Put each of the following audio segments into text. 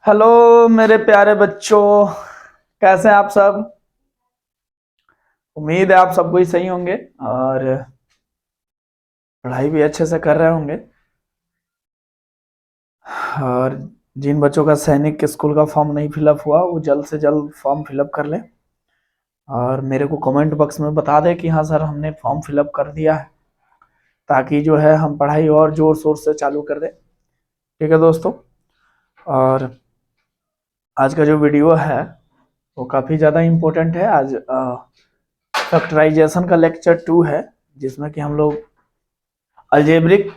Hello मेरे प्यारे बच्चों, कैसे हैं आप सब। उम्मीद है आप सब कोई सही होंगे और पढ़ाई भी अच्छे से कर रहे होंगे। और जिन बच्चों का सैनिक के स्कूल का फॉर्म नहीं फिलअप हुआ वो जल्द से जल्द फॉर्म फिलअप कर ले और मेरे को कमेंट बॉक्स में बता दे कि हाँ सर हमने फॉर्म फिलअप कर दिया है, ताकि जो है हम पढ़ाई और जोर शोर से चालू कर दें। ठीक है दोस्तों। और आज का जो वीडियो है वो काफ़ी ज़्यादा इम्पोर्टेंट है। आज फैक्टराइजेशन का लेक्चर 2 है, जिसमें कि हम लोग अलजेब्रिक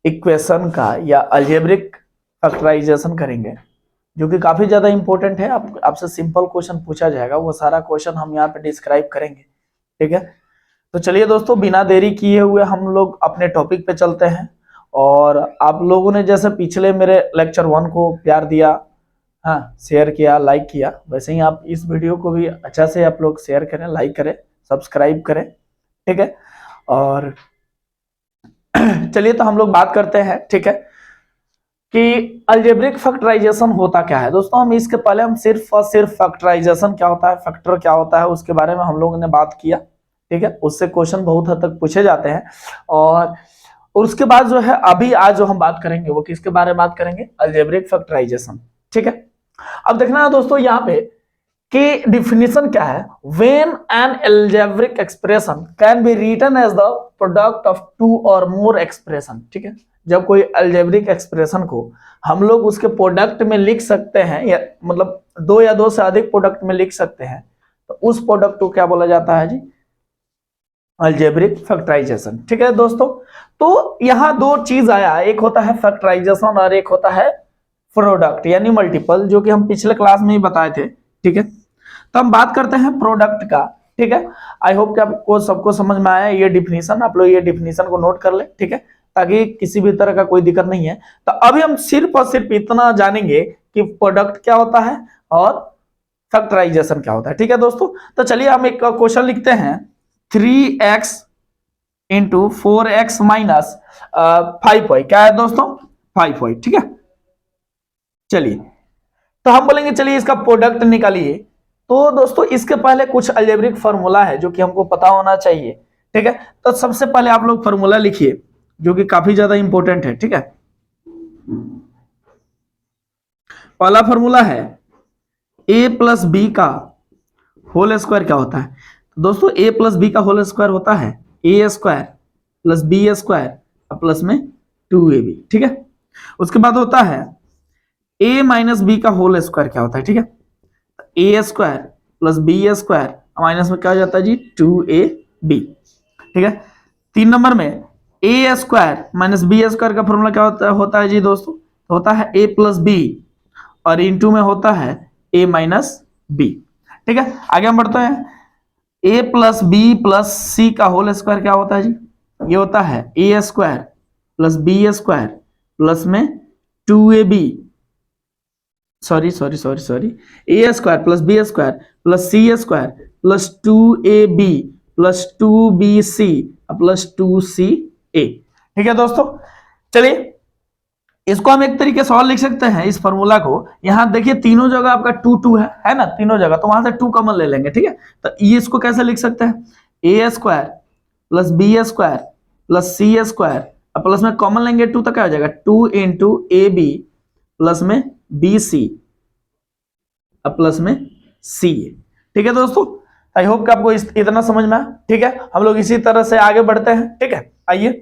इक्वेशन का या अलजेब्रिक फैक्टराइजेशन करेंगे, जो कि काफ़ी ज़्यादा इंपॉर्टेंट है। आपसे सिंपल क्वेश्चन पूछा जाएगा, वो सारा क्वेश्चन हम यहाँ पे डिस्क्राइब करेंगे। ठीक है, तो चलिए दोस्तों, बिना देरी किए हुए हम लोग अपने टॉपिक पे चलते हैं। और आप लोगों ने जैसे पिछले मेरे लेक्चर 1 को प्यार दिया, हाँ, शेयर किया, लाइक किया, वैसे ही आप इस वीडियो को भी अच्छा से आप लोग शेयर करें, लाइक करें, सब्सक्राइब करें। ठीक है, और चलिए तो हम लोग बात करते हैं। ठीक है, कि अलजेब्रिक फैक्टराइजेशन होता क्या है। दोस्तों हम इसके पहले हम सिर्फ और सिर्फ फैक्टराइजेशन क्या होता है, फैक्टर क्या होता है, उसके बारे में हम लोगों ने बात किया। ठीक है, उससे क्वेश्चन बहुत हद तक पूछे जाते हैं। और उसके बाद जो है अभी आज जो हम बात करेंगे वो किसके बारे में बात करेंगे, अलजेब्रिक फैक्टराइजेशन। ठीक है, अब देखना है दोस्तों यहाँ पे कि डिफिनीशन क्या है। When an algebraic expression can be written as the product of two or more expression. ठीक है, जब कोई अलजेब्रिक एक्सप्रेशन को हम लोग उसके प्रोडक्ट में लिख सकते हैं, या मतलब दो या दो से अधिक प्रोडक्ट में लिख सकते हैं, तो उस प्रोडक्ट को क्या बोला जाता है जी, अलजेब्रिक फैक्टराइजेशन। ठीक है दोस्तों, तो यहां दो चीज आया, एक होता है फैक्टराइजेशन और एक होता है प्रोडक्ट यानी मल्टीपल, जो कि हम पिछले क्लास में ही बताए थे। ठीक है, तो हम बात करते हैं प्रोडक्ट का। ठीक है, आई होप कि आपको सबको समझ में आया ये डिफिनीशन। आप लोग ये डिफिनीशन को नोट कर ले, ठीक है, ताकि किसी भी तरह का कोई दिक्कत नहीं है। तो अभी हम सिर्फ और सिर्फ इतना जानेंगे कि प्रोडक्ट क्या होता है और फैक्टराइजेशन क्या होता है। ठीक है दोस्तों, तो चलिए हम एक क्वेश्चन लिखते हैं। 3x into 4x minus 5y, क्या है दोस्तों, 5y। ठीक है, चलिए तो हम बोलेंगे चलिए इसका प्रोडक्ट निकालिए। तो दोस्तों इसके पहले कुछ अलजेब्रिक फार्मूला है जो कि हमको पता होना चाहिए। ठीक है, तो सबसे पहले आप लोग फार्मूला लिखिए, जो कि काफी ज्यादा इंपॉर्टेंट है। ठीक है, पहला फार्मूला है a प्लस बी का होल स्क्वायर क्या होता है। दोस्तों a प्लस बी का होल स्क्वायर होता है a square plus B square plus में 2ab। ठीक है, उसके बाद होता है a माइनस बी का होल स्क्वायर क्या होता है। ठीक है, A square plus B square minus में क्या हो जाता है जी, 2ab। ठीक है, 3 नंबर में ए स्क्वायर माइनस बी स्क्वायर का फॉर्मूला क्या होता है जी दोस्तों, तो होता है a प्लस बी और इनटू में होता है a माइनस बी। ठीक है, आगे हम बढ़ते हैं। a प्लस बी प्लस सी का होल स्क्वायर क्या होता है जी, ये होता है A square plus B square plus में 2ab, sorry A square plus B square plus C square plus 2ab plus 2bc plus 2ca। ठीक है दोस्तों, चलिए इसको हम एक तरीके से और लिख सकते हैं इस फॉर्मूला को। यहां देखिए तीनों जगह आपका 2 है ना, तीनों जगह, तो वहां से 2 कॉमन ले लेंगे। ठीक है, तो ये इसको कैसे लिख सकते हैं, A square plus B square plus C square plus में कॉमन लेंगे 2, तो क्या हो जाएगा 2 इंटू ए बी प्लस में बी सी प्लस में सी ए। ठीक है दोस्तों, आई होप कि आपको इतना समझ में आया। ठीक है, हम लोग इसी तरह से आगे बढ़ते हैं। ठीक है, आइए।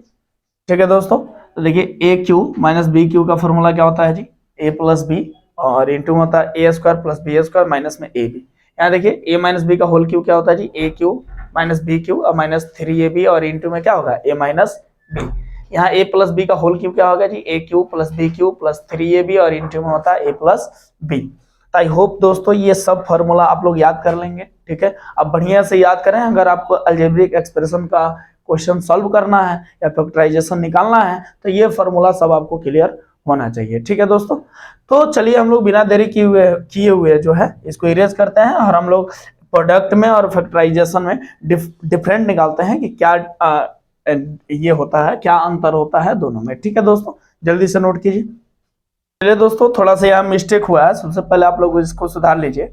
ठीक है दोस्तों, तो देखिए A cube minus B cube का फॉर्मूला क्या होता है जी, ए प्लस बी और इंटू होता है A square plus B square minus में ए बी। यहाँ देखिए ए माइनस बी का होल क्यू क्या होता है जी, A cube minus B cube और माइनस 3ab और इंटू में क्या होगा ए माइनस बी। यहाँ ए प्लस बी का होल क्यू क्या होगा जी, A cube plus B cube plus 3ab और इंटू में होता है ए प्लस बी। तो आई होप दोस्तों ये सब फॉर्मूला आप लोग याद कर लेंगे। ठीक है, अब बढ़िया से याद करें। अगर आपको अलजेब्रिक एक्सप्रेशन का क्वेश्चन सॉल्व करना है या फैक्टराइजेशन निकालना है तो ये फॉर्मूला सब आपको क्लियर होना चाहिए। ठीक है दोस्तों, तो चलिए हम लोग बिना देरी किए हुए जो है इसको इरेज करते हैं और हम लोग प्रोडक्ट में और फैक्टराइजेशन में डिफरेंट निकालते हैं कि क्या ये होता है, क्या अंतर होता है दोनों में। ठीक है दोस्तों, जल्दी से नोट कीजिए। चलिए दोस्तों, थोड़ा सा यहाँ मिस्टेक हुआ है, सबसे पहले आप लोग इसको सुधार लीजिए।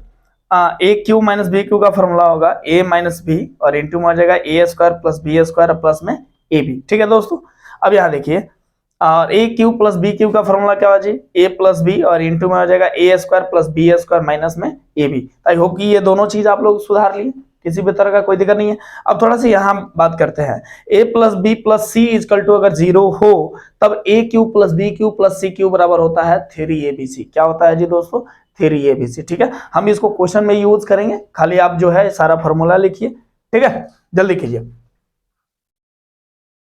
A cube minus B cube का फॉर्मूला होगा ए माइनस बी और इंटू में आ जाएगा A square plus B square plus में ए बी। ठीक है दोस्तों, अब यहाँ देखिए, और A cube plus B cube का फॉर्मूला क्या होगा जी, ए प्लस बी और इंटू में आ जाएगा A square plus B square minus में ए बी। आई होप कि ये दोनों चीज आप लोग सुधार लिए, किसी भी तरह का कोई दिक्कत नहीं है। अब थोड़ा सा यहाँ बात करते हैं, A plus B plus C equal to अगर 0 हो तब A cube plus B cube plus C cube बराबर होता है 3abc। क्या होता है जी दोस्तों, 3abc। ठीक है, हम इसको क्वेश्चन में यूज करेंगे, खाली आप जो है सारा फॉर्मूला लिखिए। ठीक है, जल्दी कीजिए।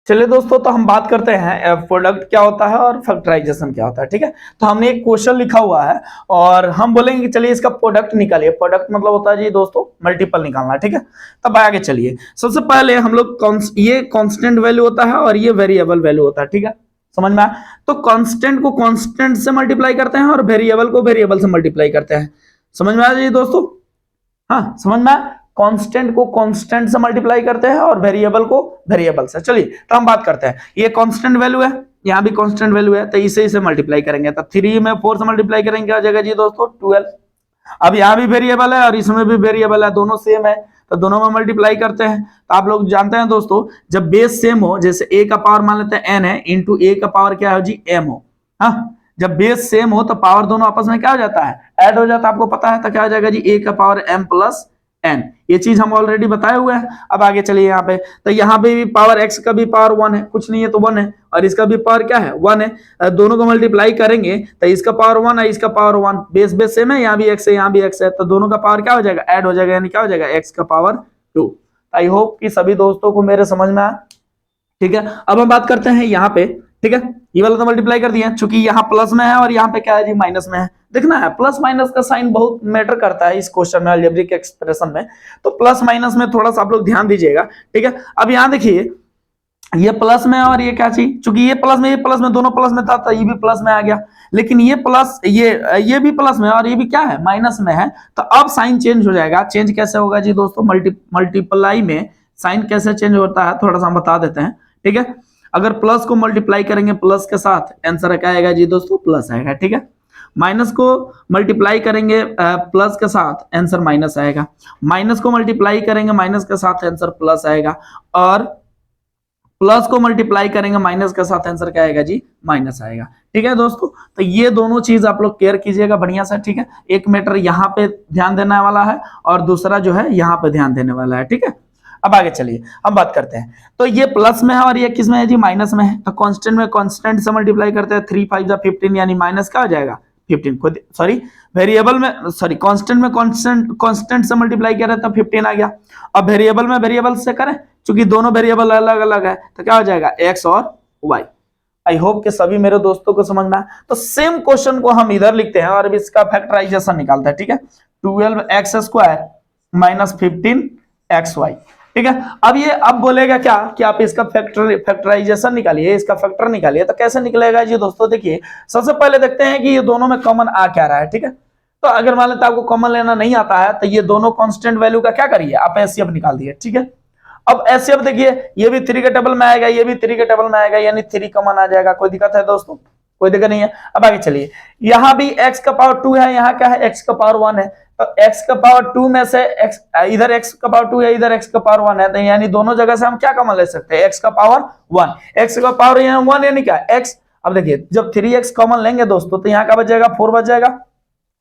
चलिए दोस्तों, तो हम बात करते हैं प्रोडक्ट क्या होता है और फैक्टराइजेशन क्या होता है। ठीक है, तो हमने एक क्वेश्चन लिखा हुआ है और हम बोलेंगे कि चलिए इसका प्रोडक्ट निकालिए। प्रोडक्ट मतलब होता है जी दोस्तों मल्टीपल निकालना। ठीक है, तब आगे चलिए, सबसे पहले हम लोग ये कांस्टेंट वैल्यू होता है और ये वेरिएबल वैल्यू होता है। ठीक है, समझ में आया? तो कांस्टेंट को कांस्टेंट से मल्टीप्लाई करते हैं और वेरिएबल को वेरिएबल से मल्टीप्लाई करते हैं। समझ में आया जी दोस्तों? हाँ, समझ में आया? कांस्टेंट को कांस्टेंट से मल्टीप्लाई करते हैं और वेरिएबल को वेरिएबल से। चलिए, तो हम बात करते हैं, ये कांस्टेंट वैल्यू है, यहाँ भी कांस्टेंट वैल्यू है, तो इसे मल्टीप्लाई करेंगे तो 3 में 4 से मल्टीप्लाई करेंगे, क्या हो जाएगा जी दोस्तों 12। अब यहाँ भी वेरिएबल है और इसमें भी वेरिएबल है, दोनों सेम है, तो दोनों में मल्टीप्लाई करते हैं। तो आप लोग जानते हैं दोस्तों, जब बेस सेम हो, जैसे a का पावर मान लेते हैं n है, इंटू a का पावर क्या है जी m हो। हाँ, जब बेस सेम हो तो पावर दोनों आपस में क्या हो जाता है, ऐड हो जाता है, आपको पता है। तो क्या हो जाएगा जी, a का पावर m प्लस n, ये चीज हम ऑलरेडी बताए हुए हैं। अब आगे चलिए, यहाँ पे तो यहाँ पे भी पावर x का भी पावर 1 है, कुछ नहीं है तो 1 है, और इसका भी पावर क्या है 1 है। दोनों को मल्टीप्लाई करेंगे तो इसका पावर 1 है, इसका पावर 1, बेस बेस सेम है, यहाँ भी x है यहाँ भी x है, तो दोनों का पावर क्या हो जाएगा, ऐड हो जाएगा, यानी क्या हो जाएगा x का पावर 2। आई होप कि सभी दोस्तों को मेरे समझ में आया। ठीक है, अब हम बात करते हैं यहाँ पे। ठीक है, ये वाला तो मल्टीप्लाई कर दिया, चूंकि यहाँ प्लस में है और यहाँ पे क्या है जी माइनस में है। देखना है, प्लस माइनस का साइन बहुत मैटर करता है इस क्वेश्चन में, अलजेब्रिक एक्सप्रेशन में, तो प्लस माइनस में थोड़ा सा आप लोग ध्यान दीजिएगा। ठीक है, अब यहाँ देखिए, ये प्लस में और ये क्या चीज, चूंकि ये प्लस में दोनों प्लस में था, तो ये भी प्लस में आ गया, लेकिन ये प्लस ये भी प्लस में और ये भी क्या है माइनस में है, तो अब साइन चेंज हो जाएगा। चेंज कैसे होगा जी दोस्तों, मल्टीप्लाई में साइन कैसे चेंज होता है थोड़ा सा हम बता देते हैं। ठीक है, अगर प्लस को मल्टीप्लाई करेंगे प्लस के साथ, आंसर क्या आएगा जी दोस्तों, प्लस आएगा। ठीक है, माइनस को मल्टीप्लाई करेंगे प्लस के साथ, आंसर माइनस आएगा। माइनस को मल्टीप्लाई करेंगे माइनस के साथ, आंसर प्लस आएगा, और प्लस को मल्टीप्लाई करेंगे माइनस के साथ, आंसर क्या आएगा जी, माइनस आएगा। ठीक है दोस्तों, तो ये दोनों चीज आप लोग केयर कीजिएगा बढ़िया से। ठीक है, एक मैटर यहाँ पे ध्यान देने वाला है और दूसरा जो है यहाँ पे ध्यान देने वाला है। ठीक है, अब आगे चलिए, हम बात करते हैं, तो ये प्लस में है और ये किस में है जी, माइनस में है, तो कांस्टेंट में कांस्टेंट से मल्टीप्लाई करते हैं, 3 5 15, यानी माइनस क्या हो जाएगा 15, सॉरी वेरिएबल में, सॉरी कांस्टेंट में कांस्टेंट से मल्टीप्लाई किया रहता है, 15 आ गया। अब वेरिएबल में वेरिएबल से करें, क्योंकि दोनों वेरिएबल अलग अलग है, तो क्या हो जाएगा x और y। आई होप कि सभी मेरे दोस्तों को समझ में आया। तो सेम क्वेश्चन को हम इधर लिखते हैं और इसका फैक्टराइजेशन निकालते हैं। ठीक है, 12x² माइनस 15xy। ठीक है, अब बोलेगा क्या कि आप इसका फैक्टराइजेशन निकालिए, इसका फैक्टर निकालिए, तो कैसे निकलेगा जी दोस्तों, देखिए सबसे पहले देखते हैं कि ये दोनों में कॉमन आ क्या रहा है। ठीक है, तो अगर मान लेते आपको कॉमन लेना नहीं आता है, तो ये दोनों कांस्टेंट वैल्यू का क्या करिए, आप एचसीएफ निकाल दिए। ठीक है, अब एचसीएफ देखिए, ये भी 3 के टेबल में आएगा, ये भी 3 के टेबल में आएगा, यानी 3 कॉमन आ जाएगा। कोई दिक्कत है दोस्तों, कोई दिक्कत नहीं है। अब आगे चलिए, यहाँ भी x का पावर 2 है, यहाँ क्या है x का पावर 1 है, तो x का पावर 2 में से x, इधर x का पावर 2 है, इधर x का पावर 1 है, तो यानी दोनों जगह से हम क्या कॉमन ले सकते हैं, x का पावर 1, x का पावर 1 यानी क्या x। अब देखिए, जब 3x कॉमन लेंगे दोस्तों, तो यहाँ का बच जाएगा 4 बच जाएगा,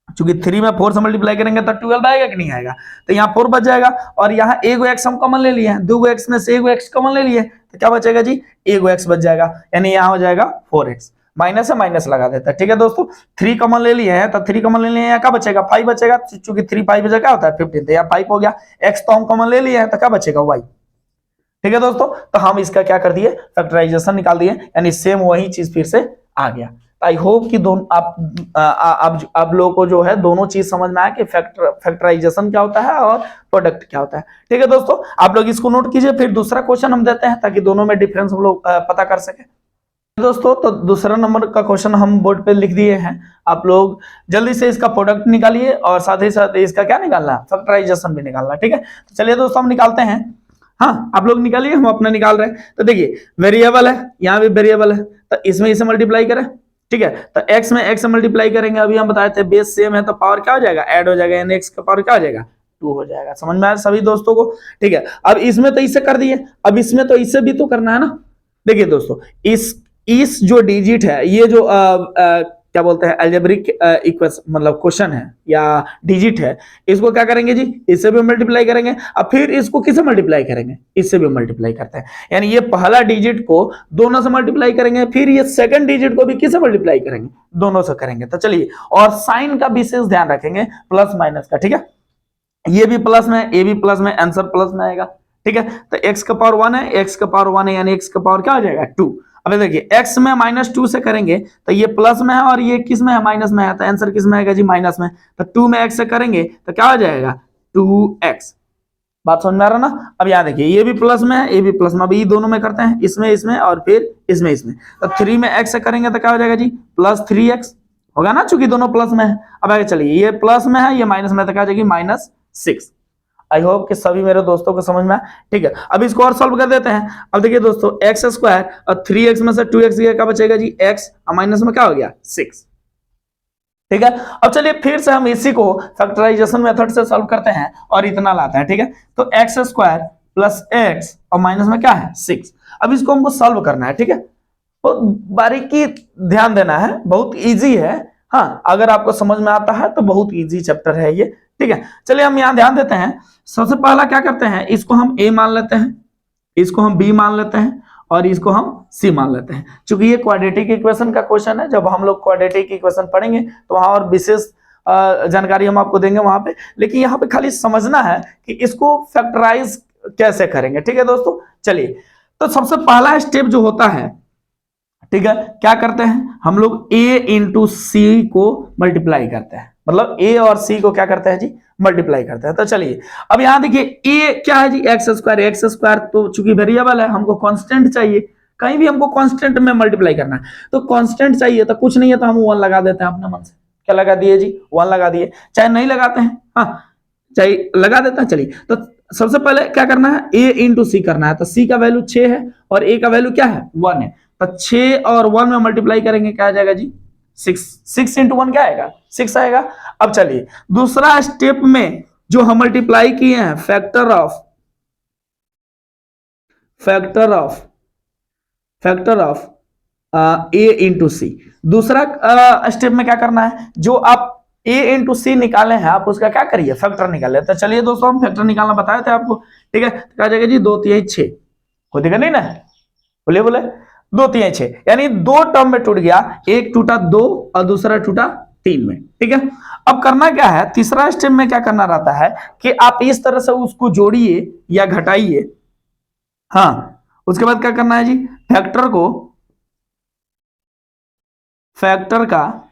चूंकि 3 में 4 से मल्टीप्लाई करेंगे तो 12 आएगा कि नहीं आएगा, तो यहाँ 4 बच जाएगा, और यहाँ एगो x हम कॉमन ले लिए हैं, 2 x में से एगो x कॉमन ले लिए, तो क्या बचेगा जी, एगो x बच जाएगा, यानी यहाँ हो जाएगा 4x, माइनस है माइनस लगा देता है। ठीक है दोस्तों, 3 कॉमन ले लिए हैं, तो 3 कॉमन ले लिए हैं, क्या बचेगा 5 बचेगा, चूंकि 3 5 बचा क्या होता है 15, तो यहाँ 5 हो गया। x तो हम कॉमन ले लिए हैं, तो क्या बचेगा y। ठीक है दोस्तों, तो हम इसका क्या कर दिए, फैक्टराइजेशन निकाल दिए, यानी सेम वही चीज फिर से आ गया। आई होप कि दोनों आप लोगों को जो है दोनों चीज समझ में आया कि फैक्टराइजेशन क्या होता है और प्रोडक्ट क्या होता है। ठीक है दोस्तों, आप लोग इसको नोट कीजिए, फिर दूसरा क्वेश्चन हम देते हैं ताकि दोनों में डिफरेंस हम लोग पता कर सके। दोस्तों, तो दूसरा नंबर का क्वेश्चन हम बोर्ड पे लिख दिए हैं, आप लोग जल्दी से इसका प्रोडक्ट निकालिए और साथ ही साथ इसका क्या निकालना है, फैक्टराइजेशन भी निकालना। ठीक है, तो चलिए दोस्तों हम निकालते हैं। हाँ, आप लोग निकालिए, हम अपना निकाल रहे हैं। तो देखिए, वेरिएबल है, यहाँ भी वेरिएबल है, तो इसमें इसे मल्टीप्लाई करें, ठीक है, तो x में x से मल्टीप्लाई करेंगे, अभी हम बताए थे बेस सेम है तो पावर क्या हो जाएगा, ऐड हो जाएगा, यानी x का पावर क्या हो जाएगा, 2 हो जाएगा। समझ में आया सभी दोस्तों को? ठीक है, अब इसमें तो इससे कर दिए, अब इसमें तो इससे भी तो करना है ना। देखिए दोस्तों, इस जो डिजिट है, ये जो क्या बोलते हैं अलजेब्रिक इक्वेशन मतलब क्वेश्चन है या डिजिट है, इसको क्या करेंगे जी, इससे भी मल्टीप्लाई करेंगे, अब फिर इसको किससे मल्टीप्लाई करेंगे, इससे भी मल्टीप्लाई करते हैं, यानी ये पहला डिजिट को दोनों से मल्टीप्लाई करेंगे, फिर ये सेकंड डिजिट को भी किससे मल्टीप्लाई करेंगे, दोनों से करेंगे। तो चलिए, और साइन का विशेष ध्यान रखेंगे, प्लस माइनस का, ठीक है, ये भी प्लस में, ये भी प्लस में, आंसर प्लस में आएगा। ठीक है, तो x का पावर 1 है, x का पावर 1 है, यानी x का पावर क्या हो जाएगा 2। अब देखिए x में -2 से करेंगे तो ये प्लस में है और ये किस में है, माइनस में है, तो आंसर किस में आएगा जी, माइनस में। तो 2 में x से करेंगे तो क्या हो जाएगा 2x। बात समझ में आ रहा ना? अब यहाँ देखिए, ये भी प्लस में है, ये भी प्लस में, अब ये दोनों में करते हैं, इसमें और फिर इसमें। तो 3 में x से करेंगे तो क्या हो जाएगा जी, प्लस 3x होगा ना, चूंकि दोनों प्लस में है। अब आगे चलिए, ये प्लस में है, ये माइनस में, तो क्या हो जाएगी -6। आई होप कि सभी मेरे दोस्तों को समझ में आया। ठीक है, अब इसको और सॉल्व कर देते हैं। अब देखिए दोस्तों, x² और 3x में से 2x गया, क्या बचेगा जी x, और माइनस में क्या हो गया 6। ठीक है, अब चलिए फिर से हम इसी को फैक्टराइजेशन मेथड से सॉल्व करते हैं और इतना लाते हैं। ठीक है, तो x² प्लस x और माइनस में क्या है 6। अब इसको हमको सॉल्व करना है। ठीक है, तो बारीकी ध्यान देना है, बहुत इजी है। हाँ, अगर आपको समझ में आता है तो बहुत इजी चैप्टर है ये। ठीक है, चलिए हम यहाँ ध्यान देते हैं। सबसे पहला क्या करते हैं, इसको हम a मान लेते हैं, इसको हम b मान लेते हैं और इसको हम c मान लेते हैं। क्योंकि ये क्वाड्रेटिक इक्वेशन का क्वेश्चन है, जब हम लोग क्वाड्रेटिक इक्वेशन पढ़ेंगे तो वहां और विशेष जानकारी हम आपको देंगे वहां पे, लेकिन यहाँ पे खाली समझना है कि इसको फैक्टराइज कैसे करेंगे। ठीक है दोस्तों, चलिए, तो सबसे पहला स्टेप जो होता है, ठीक है, क्या करते हैं हम लोग, a इंटू सी को मल्टीप्लाई करते हैं, मतलब a और c को क्या करते हैं जी, मल्टीप्लाई करते हैं। तो चलिए, अब यहां देखिए a क्या है जी, x² तो चूंकि वेरिएबल है, हमको कांस्टेंट चाहिए, कहीं भी हमको कांस्टेंट में मल्टीप्लाई करना है, तो कांस्टेंट चाहिए, तो कुछ नहीं है तो हम 1 लगा देते हैं अपने मन से। क्या लगा दिए जी, 1 लगा दिए, चाहे नहीं लगाते हैं, हाँ चाहे लगा देते हैं। चलिए, तो सबसे पहले क्या करना है, a इंटू सी करना है, तो c का वैल्यू 6 है और a का वैल्यू क्या है 1 है, तो 6 और 1 में मल्टीप्लाई करेंगे, क्या आ जाएगा जी 6 इंटू 1 क्या आएगा 6 आएगा। अब चलिए, दूसरा स्टेप में जो हम मल्टीप्लाई किए हैं, फैक्टर ऑफ a इंटू सी। दूसरा स्टेप में क्या करना है, जो आप a इंटू सी निकाले हैं, आप उसका क्या करिए, फैक्टर निकाले। तो चलिए दोस्तों, हम फैक्टर निकालना बताए थे आपको। ठीक है, तो क्या जाएगा जी 2 3 6, हो देगा नहीं ना, बोले 2 3 6, यानी 2 टर्म में टूट गया, एक टूटा 2 और दूसरा टूटा 3 में। ठीक है, अब करना क्या है, तीसरा स्टेप में क्या करना रहता है कि आप इस तरह से उसको जोड़िए या घटाइए। हाँ, उसके बाद क्या करना है जी, फैक्टर का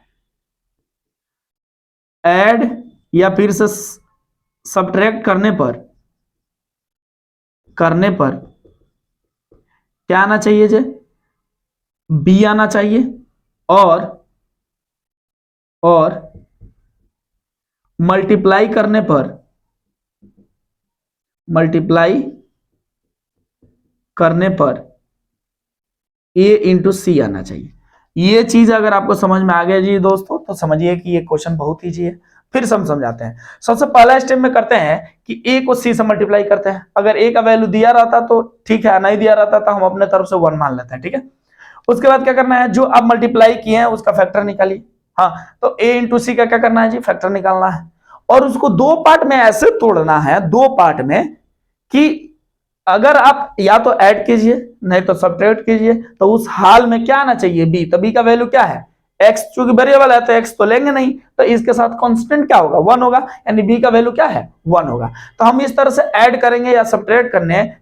ऐड या फिर से सब्ट्रैक्ट करने पर क्या आना चाहिए जी, b आना चाहिए, और मल्टीप्लाई करने पर a इंटू सी आना चाहिए। ये चीज अगर आपको समझ में आ गया जी दोस्तों, तो समझिए कि ये क्वेश्चन बहुत ईजी है। फिर से हम समझाते हैं। सबसे पहला स्टेप में करते हैं कि a को c से मल्टीप्लाई करते हैं। अगर a का वैल्यू दिया रहता तो ठीक है, नहीं दिया रहता तो हम अपने तरफ से 1 मान लेते हैं। ठीक है, उसके बाद क्या करना है, जो आप मल्टीप्लाई किए हैं उसका फैक्टर निकालिए। हाँ, तो a इंटू सी का क्या करना है जी, फैक्टर निकालना है, और उसको 2 पार्ट में ऐसे तोड़ना है, 2 पार्ट में, कि अगर आप या तो ऐड कीजिए नहीं तो सब्ट्रैक्ट कीजिए, तो उस हाल में क्या आना चाहिए b। तो b का वैल्यू क्या है x, चूंकि वेरिएबल है तो x तो लेंगे नहीं, तो इसके साथ कांस्टेंट क्या होगा 1 होगा, यानी b का वैल्यू क्या है 1 होगा। तो हम इस तरह से ऐड करेंगे या सब्ट्रैक्ट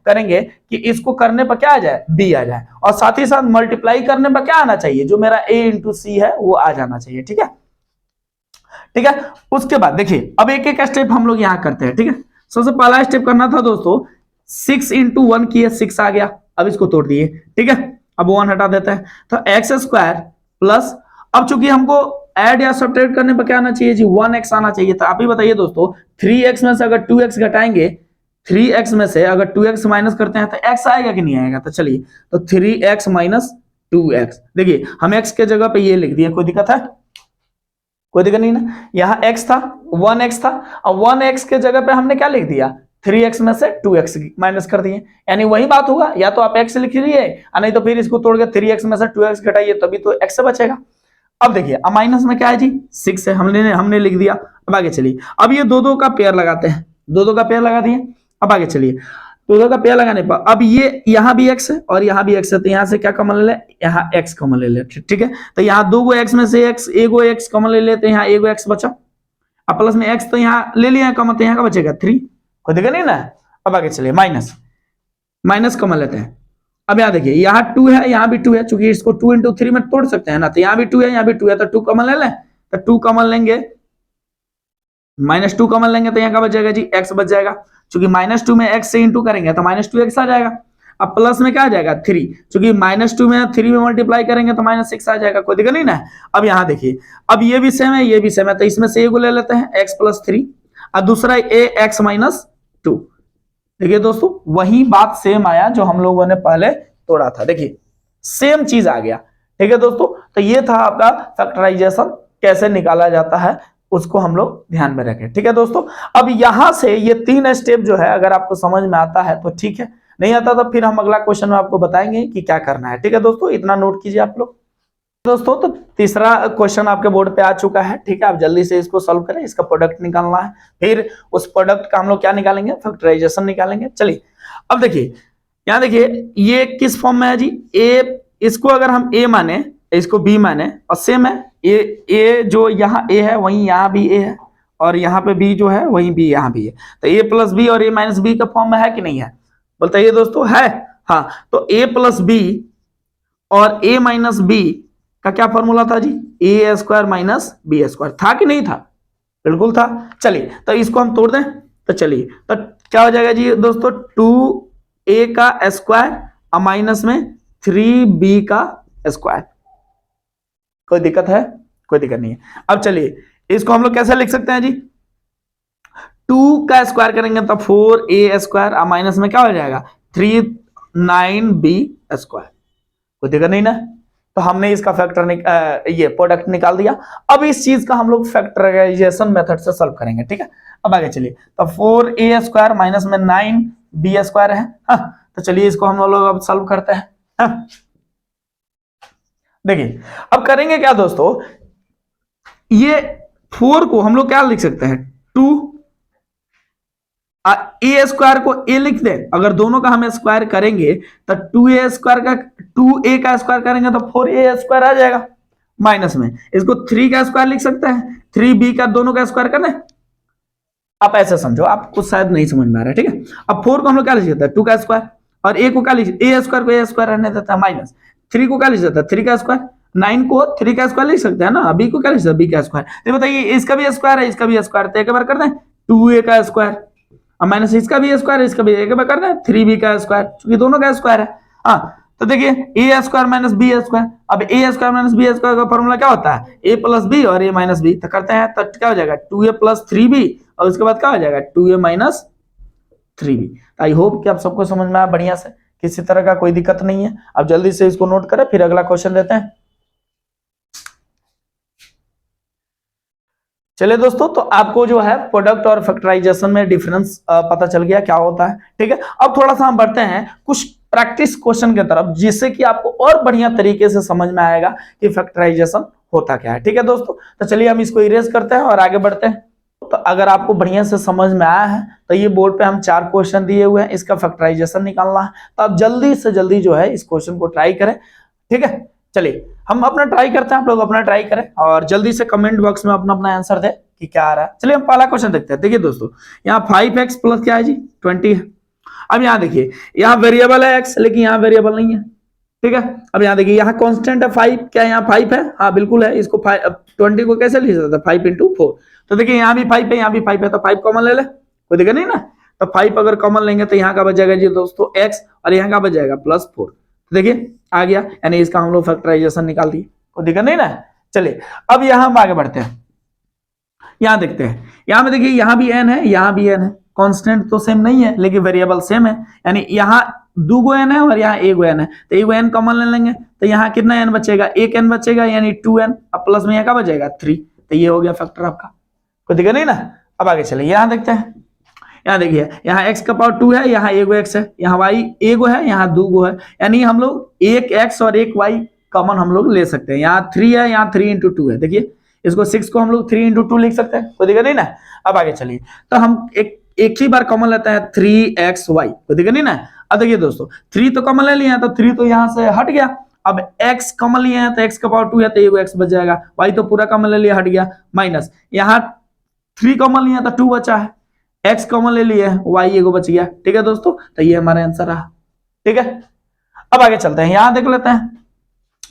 करेंगे कि इसको करने पर क्या आ जाए, b आ जाए, और साथ ही साथ मल्टीप्लाई करने पर क्या आना चाहिए, जो मेरा a इंटू सी है वो आ जाना चाहिए। ठीक है, ठीक है, उसके बाद देखिए, अब एक एक स्टेप हम लोग यहाँ करते हैं। ठीक है, सबसे पहला स्टेप करना था दोस्तों, 6 इंटू 1 किए, 6 आ गया, अब इसको तोड़ दिए। ठीक है, अब 1 हटा देते हैं, तो x² प्लस, अब चूंकि हमको ऐड या सब्ट्रैक्ट करने पर क्या आना चाहिए जी, 1x आना चाहिए। तो आप ही बताइए दोस्तों, 3x में से अगर 2x घटाएंगे, 3x में से अगर 2x माइनस करते हैं तो x आएगा कि नहीं आएगा। तो चलिए, तो 3x माइनस 2x। देखिए हम x के जगह पे ये लिख दिया, कोई दिक्कत है? कोई दिक्कत नहीं ना। यहाँ x था, 1x था, और 1x के जगह पे हमने क्या लिख दिया, 3x में से 2x माइनस कर दिए, यानी वही बात होगा, या तो आप x लिख लिए नहीं तो फिर इसको तोड़ के 3x में से 2x घटाइए, तभी तो x से बचेगा। अब देखिए अब माइनस में क्या है जी, 6 है, हमने लिख दिया। अब आगे चलिए, अब ये दो का पेयर लगाते हैं, दो का पेयर लगा दिए। अब आगे चलिए, दो का पेयर लगाने पर अब ये यहाँ भी x है और यहाँ भी x है, तो यहाँ से क्या कॉमन ले ले, यहाँ x कॉमन ले ले, ठीक है। तो यहाँ दो गो x में से एगो x कॉमन ले लेते हैं, यहाँ एगो x बचा। अब प्लस में x तो यहाँ ले लिया कॉमन, तो यहाँ का बचेगा 3, कोई दिक्कत नहीं ना। अब आगे चलिए, माइनस कॉमन लेते हैं। अब यहाँ देखिए, यहाँ 2 है, यहाँ भी 2 है, चूंकि इसको 2 into 3 में तोड़ सकते हैं ना, तो यहाँ भी 2 है, यहाँ भी 2 है, तो 2 कॉमन ले लें, तो 2 कॉमन लेंगे, -2 कॉमन लेंगे, तो यहाँ का बच जाएगा जी x बच जाएगा, चूंकि -2 में x से इंटू करेंगे तो -2x आ जाएगा। अब प्लस में क्या आ जाएगा 3, चूंकि -2 में 3 में मल्टीप्लाई करेंगे तो -6 आ जाएगा, कोई दिक्कत नहीं ना। अब यहाँ देखिए, अब ये भी सेम है, ये भी सेम है, तो इसमें से एगो ले लेते हैं x + 3 और दूसरा ax - 2। देखिए दोस्तों, वही बात सेम आया जो हम लोगों ने पहले तोड़ा था, देखिए सेम चीज आ गया, ठीक है दोस्तों। तो ये था आपका फैक्टराइजेशन कैसे निकाला जाता है, उसको हम लोग ध्यान में रखें, ठीक है दोस्तों। अब यहां से ये 3 स्टेप जो है, अगर आपको समझ में आता है तो ठीक है, नहीं आता तो फिर हम अगला क्वेश्चन में आपको बताएंगे कि क्या करना है, ठीक है दोस्तों। इतना नोट कीजिए आप लोग दोस्तों। तो तीसरा क्वेश्चन आपके बोर्ड पे आ चुका है, ठीक है। आप जल्दी से इसको सॉल्व करें, इसका प्रोडक्ट निकालना है, फिर उस प्रोडक्ट का हम लोग क्या निकालेंगे, फैक्टराइजेशन निकालेंगे। चलिए अब देखिए, यहाँ देखिए ये किस फॉर्म में है जी, ए, इसको अगर हम ए माने, इसको बी माने, और सेम है ए जो यहाँ ए है वहीं यहाँ भी ए है, और यहाँ पे बी जो है वहीं बी यहाँ भी है, तो ए + बी और a - बी का फॉर्म में है कि नहीं है, बताइए दोस्तों, है। हाँ, तो a + b और a - b का क्या फॉर्मूला था जी, a² - b², था कि नहीं था, बिल्कुल था। चलिए तो इसको हम तोड़ दें, तो चलिए तो क्या हो जाएगा जी दोस्तों, 2a का स्क्वायर और माइनस में 3b का स्क्वायर। कोई दिक्कत है? कोई दिक्कत नहीं है। अब चलिए इसको हम लोग कैसे लिख सकते हैं जी, 2 का स्क्वायर करेंगे तो 4a² और माइनस में क्या हो जाएगा 39b²। कोई दिक्कत नहीं ना। तो हमने इसका ये प्रोडक्ट निकाल दिया। अब इस चीज का हम लोग फैक्टराइजेशन मेथड से सॉल्व करेंगे, ठीक है। अब आगे चलिए, तो 4a² माइनस में 9b² है। तो चलिए इसको हम लोग अब सॉल्व करते हैं। देखिए अब करेंगे क्या दोस्तों, ये 4 को हम लोग क्या लिख सकते हैं, 2 a² को a लिख दें, अगर दोनों का हम स्क्वायर करेंगे तो 2a का स्क्वायर करेंगे तो 4a² आ जाएगा, माइनस में इसको 3 का स्क्वायर लिख सकते हैं, 3b का दोनों का स्क्वायर कर दें। आप ऐसे समझो, आपको शायद नहीं समझ में आ रहा है, ठीक है। अब 4 को हम लोग क्या लिख सकते हैं, 2 का स्क्वायर, और a को क्या लिख, a² को a² रहने देता है, माइनस 3 को क्या लिख सकता है, 3 का स्क्वायर, 9 को 3 का स्क्वायर लिख सकते हैं ना, b को क्या लिख सकते हैं, b का स्क्वायर। तो बताइए इसका भी स्क्वायर है, इसका भी स्क्वायर, तो एक बार कर दें 2a का स्क्वायर, और माइनस इसका भी स्क्वायर है, इसका भी एक बार कर दें 3b का स्क्वायर, क्योंकि दोनों का स्क्वायर है। हाँ, तो देखिए a² - b², अब a² - b² का फॉर्मूला क्या होता है, a + b और a - b। तो करते हैं, तो क्या हो जाएगा 2a + 3b, और उसके बाद क्या हो जाएगा 2a - 3b। आई होप कि आप सबको समझ में आया बढ़िया से, किसी तरह का कोई दिक्कत नहीं है। अब जल्दी से इसको नोट करें, फिर अगला क्वेश्चन लेते हैं। चलिए दोस्तों, तो आपको जो है प्रोडक्ट और फैक्टराइजेशन में डिफरेंस पता चल गया क्या होता है, ठीक है। अब थोड़ा सा हम बढ़ते हैं कुछ प्रैक्टिस क्वेश्चन की तरफ, जिससे कि आपको और बढ़िया तरीके से समझ में आएगा कि फैक्टराइजेशन होता क्या है, ठीक है दोस्तों। तो चलिए हम इसको इरेज करते हैं और आगे बढ़ते हैं। तो अगर आपको बढ़िया से समझ में आया है तो ये बोर्ड पे हम 4 क्वेश्चन दिए हुए हैं, इसका फैक्टराइजेशन निकालना है, तो आप जल्दी से जल्दी जो है इस क्वेश्चन को ट्राई करें, ठीक है। चलिए हम अपना ट्राई करते हैं, आप लोग अपना ट्राई करें और जल्दी से कमेंट बॉक्स में अपना अपना आंसर दे कि क्या आ रहा है। चलिए हम पहला क्वेश्चन देखते हैं। देखिए दोस्तों, यहाँ 5x + क्या है जी 20 है। अब यहाँ देखिए, यहाँ वेरिएबल है x, लेकिन यहाँ वेरिएबल नहीं है, ठीक है। अब यहाँ देखिए, यहाँ कांस्टेंट है 5, क्या यहाँ 5 है, हाँ बिल्कुल है। इसको 20 को कैसे लिख सकते हैं, 5 × 4। तो देखिए यहाँ भी 5 है, यहाँ भी 5 है, तो 5 कॉमन ले ले, कोई दिक्कत नहीं ना। तो 5 अगर कॉमन लेंगे तो यहाँ का बच जाएगा जी दोस्तों x, और यहाँ का बच जाएगा +4। देखिए आ गया, यानी इसका हम लोग फैक्टराइजेशन निकाल दिए, कोई दिक्कत नहीं ना। चलिए अब यहाँ हम आगे बढ़ते हैं, यहाँ देखते हैं। यहाँ में देखिए, यहाँ भी n है, यहाँ भी n है, कांस्टेंट तो सेम नहीं है लेकिन वेरिएबल सेम है, यानी यहाँ 2 एन है और यहाँ 1 एन है, तो 1 एन कॉमन ले लेंगे, तो यहाँ कितना एन बचेगा, 1 एन बचेगा, यानी 2 एन, अब प्लस में यहाँ का बचेगा 3, तो ये हो गया फैक्टर आपका, कोई दिक्कत नहीं ना। अब आगे चलिए यहाँ देखते हैं, यहाँ देखिए यहाँ x का पावर 2 है, यहाँ 1 x है, यहाँ y 1 है, यहाँ 2 है, यानी हम लोग 1 x और 1 y कॉमन हम लोग ले सकते हैं। यहाँ 3 है, यहाँ 3 × 2 है, देखिए इसको 6 को हम लोग 3 × 2 लिख सकते हैं, कोई दिक्कत नहीं ना। अब आगे चलिए, तो हम एक ही बार कॉमन लेते हैं 3xy, कोई दिक्कत नहीं ना। अब देखिए दोस्तों 3 तो कॉमन ले लिया, तो 3 तो यहाँ से हट गया, अब x कॉमन लिए हैं, तो x का पावर 2 है, तो 1 x बच जाएगा, y तो पूरा कॉमन ले लिया, हट गया, माइनस यहाँ 3 कॉमन लिए तो 2 बचा है, x कॉमन ले लिए y 1 बच गया, ठीक है दोस्तों, तो ये हमारा आंसर रहा, ठीक है। अब आगे चलते हैं, यहाँ देख लेते हैं,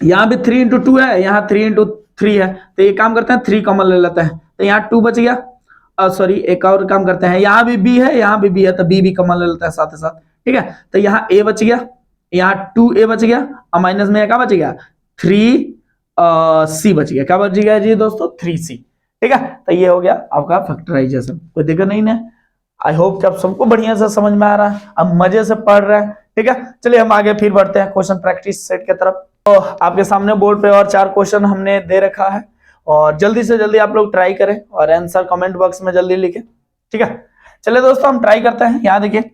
यहाँ भी 3 × 2 है, यहाँ 3 × 3 है, तो ये काम करते हैं 3 कॉमन ले लेते हैं, तो यहाँ 2 बच गया, सॉरी एक और काम करते हैं, यहाँ भी b है, यहाँ भी b है, तो b भी कॉमन ले लेते हैं साथ ही साथ, ठीक है, तो यहाँ a बच गया, यहाँ 2a बच गया, और माइनस में क्या बच गया 3c बच गया, क्या बच गया जी दोस्तों 3c, ठीक है। तो ये हो गया आपका फैक्टराइजेशन, कोई दिक्कत नहीं है। आई होप कि आप सबको बढ़िया से समझ में आ रहा है, अब मजे से पढ़ रहे हैं, ठीक है। चलिए हम आगे फिर बढ़ते हैं क्वेश्चन प्रैक्टिस सेट की तरफ। तो आपके सामने बोर्ड पे और 4 क्वेश्चन हमने दे रखा है, और जल्दी से जल्दी आप लोग ट्राई करें और आंसर कमेंट बॉक्स में जल्दी लिखें, ठीक है। चलिए दोस्तों हम ट्राई करते हैं, यहाँ देखिए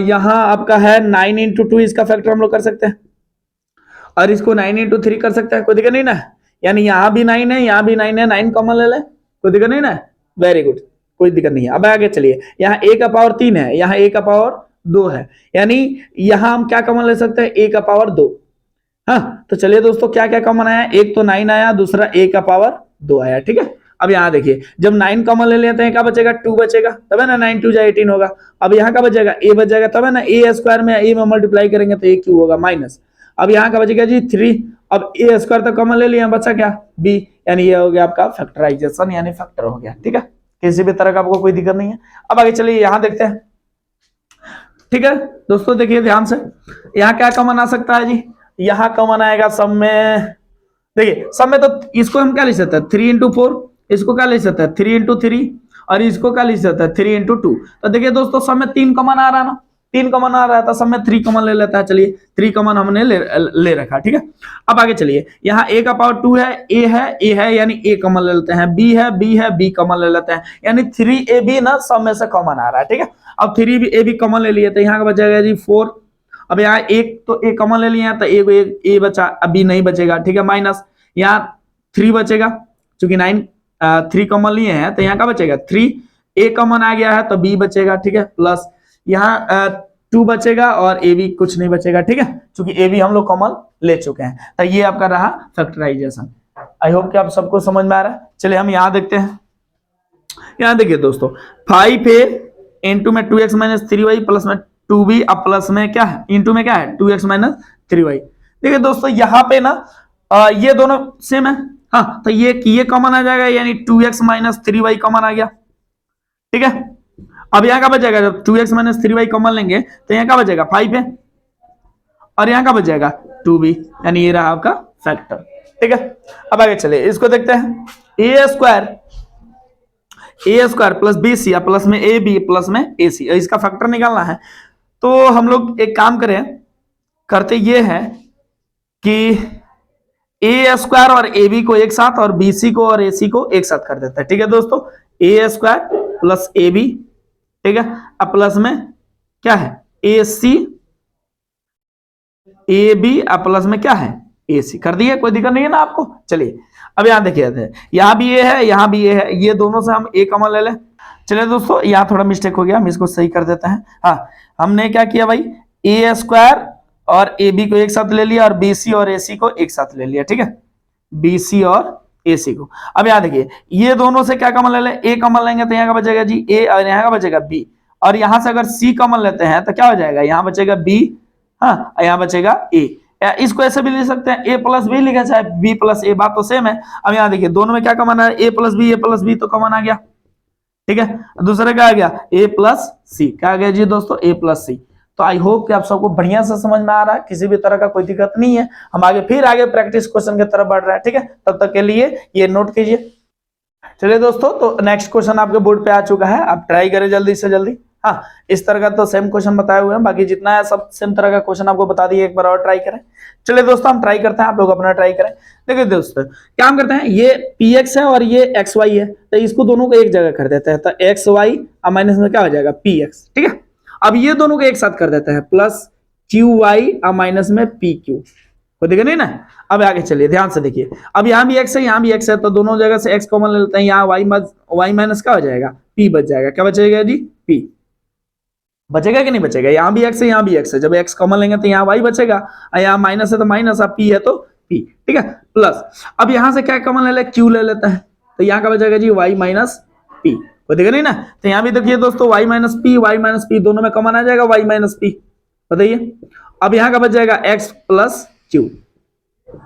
यहाँ आपका है 9 × 2, इसका फैक्टर हम लोग कर सकते हैं, और इसको 9 × 3 कर सकते हैं, कोई दिक्कत नहीं ना, यानी यहाँ भी 9 है, यहाँ भी 9 है, 9 कॉमन ले ले, कोई दिक्कत नहीं ना, वेरी गुड, कोई दिक्कत नहीं है। अब आगे चलिए, यहाँ a का पावर 3 है, यहाँ a का पावर 2 है, यानी यहाँ हम क्या कॉमन ले सकते हैं, a का पावर 2, हाँ, तो चलिए दोस्तों क्या क्या कॉमन आया, एक तो 9 आया, दूसरा a का पावर 2 आया, ठीक है। अब यहाँ देखिए जब 9 कॉमन ले लेते हैं क्या बचेगा, 2 बचेगा, तब है ना 9 × 2 = 18 होगा, अब यहाँ का बचेगा a बच जाएगा, तब है ना a² में a में मल्टीप्लाई करेंगे तो a क्यों होगा माइनस, अब यहाँ का बचेगा जी 3, अब a² तो कॉमन ले लिया, बचा क्या b, यानी ये हो गया आपका फैक्टराइजेशन, यानी फैक्टर हो गया, ठीक है, किसी भी तरह का आपको कोई दिक्कत नहीं है। अब आगे चलिए यहाँ देखते हैं, ठीक है दोस्तों, देखिए ध्यान से, यहाँ क्या कॉमन आ सकता है जी, यहाँ कॉमन आएगा सब में, देखिए सब में तो इसको हम क्या लिख सकते हैं 3 × 4, इसको क्या लिख सकते हैं 3 × 3, और इसको क्या लिख सकते हैं 3 × 2, तो देखिए दोस्तों सब में 3 कॉमन आ रहा है ना, 3 कॉमन आ रहा था, सब में 3 कॉमन ले लेता है, चलिए 3 कॉमन हमने ले रखा, ठीक है। अब आगे चलिए, यहाँ a का पावर 2 है, a है यानी a कॉमन ले लेते हैं, b है b कॉमन ले लेते हैं, यानी 3ab ना सब में से कॉमन आ रहा है, ठीक है। अब 3ab कॉमन ले लिए, तो यहाँ का बचेगा जी 4, अब यहाँ एक तो a कॉमन ले लिया, तो a बचा, अब b नहीं बचेगा, ठीक है, माइनस यहाँ 3 बचेगा, चूंकि 3 कॉमन लिए हैं, तो यहाँ का बचेगा 3, a कॉमन आ गया है तो b बचेगा, ठीक है, प्लस यहाँ 2 बचेगा और a भी कुछ नहीं बचेगा, ठीक है, क्योंकि a भी हम लोग कॉमन ले चुके हैं, तो ये आपका रहा फैक्टराइजेशन। आई होप कि आप सबको समझ में आ रहा है। चलिए हम यहाँ देखते हैं, यहाँ देखिए दोस्तों 5a इंटू में 2x - 3y प्लस में 2b, अब प्लस में क्या है, इंटू में क्या है 2x - 3y। देखिए दोस्तों यहाँ पे ना ये दोनों सेम है, हाँ, तो ये कॉमन आ जाएगा, यानी 2x - 3y कॉमन आ गया, ठीक है। अब यहाँ का बचेगा, जब 2x - 3y कॉमन लेंगे तो यहाँ का बचेगा 5 है, और यहाँ का बचेगा 2b, यानी ये रहा आपका फैक्टर, ठीक है। अब आगे चलिए इसको देखते हैं, a² प्लस bc या प्लस में ab प्लस में ac, इसका फैक्टर निकालना है। तो हम लोग एक काम करते ये है कि a² और ab को एक साथ और bc को और ac को एक साथ कर देते हैं, ठीक है दोस्तों, a² प्लस ab, ठीक है, अब प्लस में क्या है AC, AB, अब प्लस में क्या है AC, कर दिए, कोई दिक्कत नहीं है ना आपको। चलिए अब यहाँ देखिए, यहाँ भी A है, यहाँ भी A है, ये दोनों से हम A कॉमन ले लें। चलिए दोस्तों यहाँ थोड़ा मिस्टेक हो गया, हम इसको सही कर देते हैं। हाँ, हमने क्या किया भाई, A² और AB को एक साथ ले लिया और BC और AC को एक साथ ले लिया, ठीक है, BC और AC को। अब यहाँ देखिए ये दोनों से क्या कॉमन ले ले, A कॉमन लेंगे तो यहाँ का बचेगा जी A, और यहाँ का बचेगा B, और यहाँ से अगर C कॉमन लेते हैं तो क्या हो जाएगा, यहाँ बचेगा B, हाँ, यहाँ बचेगा A। इसको ऐसे भी लिख सकते हैं, A + B लिखा चाहे B + A, बात तो सेम है। अब यहाँ देखिए दोनों में क्या कॉमन है, A + B तो कॉमन आ गया, ठीक है। दूसरा क्या आ गया, A + C, क्या आ गया जी दोस्तों, A + C। तो आई होप कि आप सबको बढ़िया से समझ में आ रहा है, किसी भी तरह का कोई दिक्कत नहीं है। हम आगे प्रैक्टिस क्वेश्चन की तरफ बढ़ रहे हैं, ठीक है, तब तक के लिए ये नोट कीजिए। चलिए दोस्तों, तो नेक्स्ट क्वेश्चन आपके बोर्ड पे आ चुका है, आप ट्राई करें जल्दी से जल्दी। हाँ, इस तरह का तो सेम क्वेश्चन बताए हुए हैं, बाकी जितना है सब सेम तरह का क्वेश्चन आपको बता दिए, एक बार और ट्राई करें। चलिए दोस्तों हम ट्राई करते हैं, आप लोग अपना ट्राई करें। देखिए दोस्तों क्या हम करते हैं, ये px है और ये xy है, तो इसको दोनों को एक जगह कर देते हैं, तो xy और माइनस में क्या हो जाएगा px, ठीक है। अब ये दोनों को एक साथ कर देते हैं, प्लस qy और माइनस में pq, को देखा नहीं ना। अब आगे चलिए ध्यान से देखिए, अब यहाँ भी x है यहाँ भी x है, तो दोनों जगह से x कॉमन ले लेते हैं, यहाँ y माइनस क्या हो जाएगा, p बच जाएगा। क्या बचेगा जी, p बचेगा कि नहीं बचेगा, यहाँ भी x है यहाँ भी x है, जब x कॉमन लेंगे तो यहाँ y बचेगा, और यहाँ माइनस है तो माइनस, अब p है तो p, ठीक है। प्लस अब यहाँ से क्या कॉमन ले ले, q ले लेते हैं, तो यहाँ का बचेगा जी y माइनस p, को देखा नहीं ना। तो यहाँ भी देखिए दोस्तों y माइनस p दोनों में कॉमन आ जाएगा y माइनस p, बताइए। अब यहाँ का बच जाएगा x प्लस q,